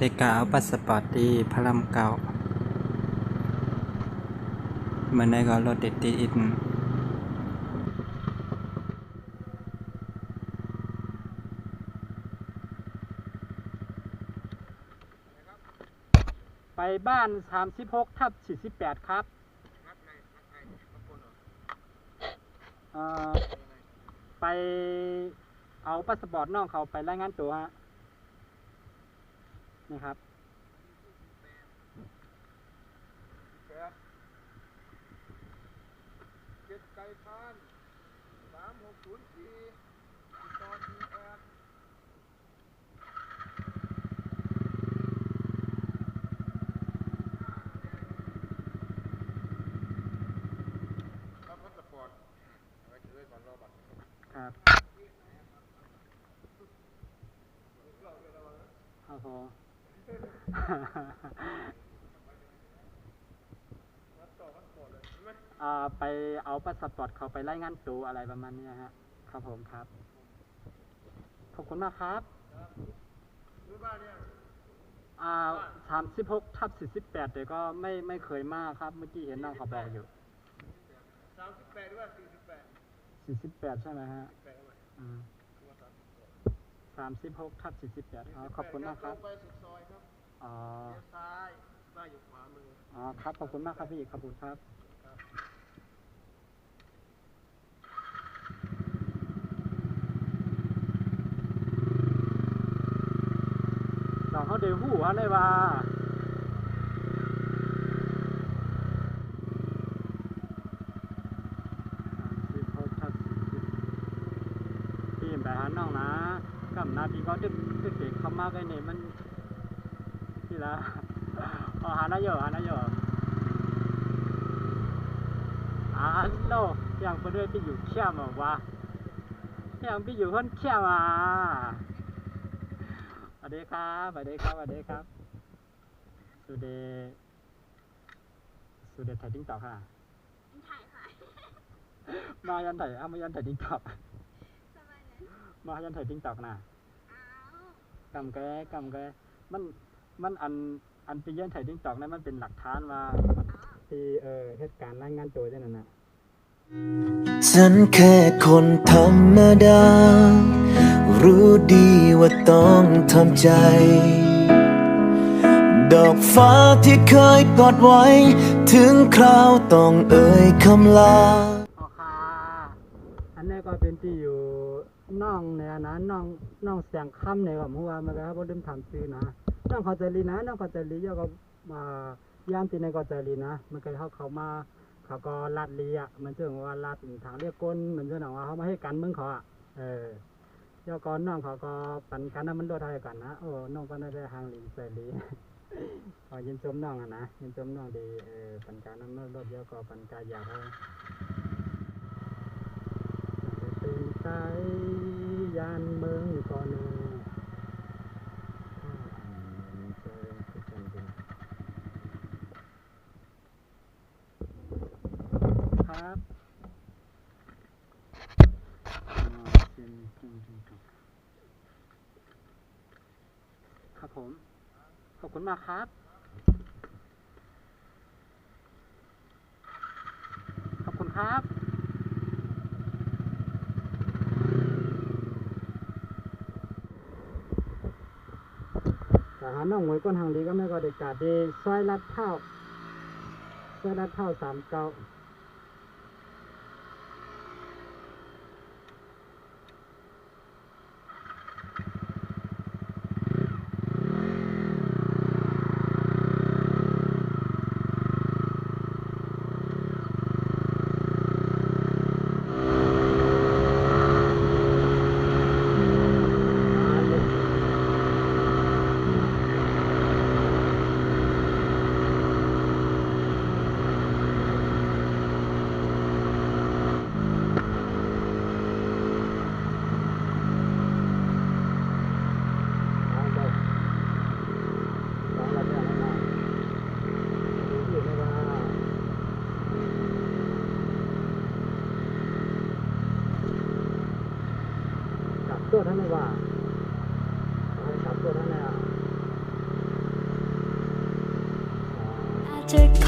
แต่กะเอาพาสปอร์ตที่พระรามเก้าเมื่อใดก็รถติดอีกไปบ้าน36/48ครับไปเอาพาสปอร์ตน้องเขาไปรายงานตัวฮะนี่ครับไก่พาน3604ตอนนี้แอนรับพาสปอร์ตเอาไว้ถือไว้ก่อนรอบัตรครับโอ้โหไปเอาพาสปอร์ตเขาไปรายงานตัวอะไรประมาณนี้ฮะครับผมครับขอบคุณมากครับ36/48แต่ก็ไม่เคยมากครับเมื่อกี้เห็นน้องเขาบอกอยู่38หรือว่า48ใช่ไหมฮะ36/48ขอบคุณมากครับไปสุดซอยครับอ๋อเลี้ยวซ้ายบ้านอยู่ขวามือครับขอบคุณมากครับพี่ขอบคุณครับลองเขาเดือหูอะไรวะพี่ไปหาน้องนะกับนาพี่ก็ดึกเด็กเข้ามากันนี่มันที่ละหาหน้าเยอะโลอย่างเพื่อนพี่อยู่เชี่ยมวะอย่างพี่อยู่คนเชี่ยมาสวัสดีครับสุเดถ่ายติ๊กต็อกค่ะถ่ายมายันถ่ายติ๊กต็อกมายันถ่ายติ๊กต็อกนะกำแกมันอันไปยันถ่ายติ๊กต็อกนั้นมันเป็นหลักฐานว่าที่เหตุการณ์รายงานตัวได้นั่นน่ะฉันแค่คนธรรมดารู้ดีว่าต้องทำใจดอกฟ้าที่เคยกอดไว้ถึงคราวต้องเอ่ยคำลาค่ะอันนี้ก็เป็นที่อยู่น้องเนี่ยนะน้องเสียงค่ำเนี่ยกับหัวมันก็บ่ลืมถามชื่อนะน้องเข้าใจลีนะน้องเข้าใจลีเยอะก็ย่ามที่ในก็ใจลีนะมันเคยเขามาเขาก็ลัดลีอ่ะมันเชื่อว่าลัดทางเรียกก้นมันเชื่อหนังว่าเขามาให้กันมึงเขาอ่ะเจ้าก่อนน้องเขาก็ปั่นกันนะมันรถไทยกันนะโอ้น้องก็ได้ทางลีใจลีพอยินชมน้องอ่ะนะยินชมน้องดีปั่นกันนั้นรถเยอะก็ปั่นกายอยากให้ตื่นใจยันเมืองก่อนครับครับผมขอบคุณมากครับขอบคุณครับหาน้องหมวยก้นทางดีก็ไม่ก็เด็กกาดดีซอยลัดเท่า39ตัวท่านไม่ว่าจับตัวท่านเนี่ย จะ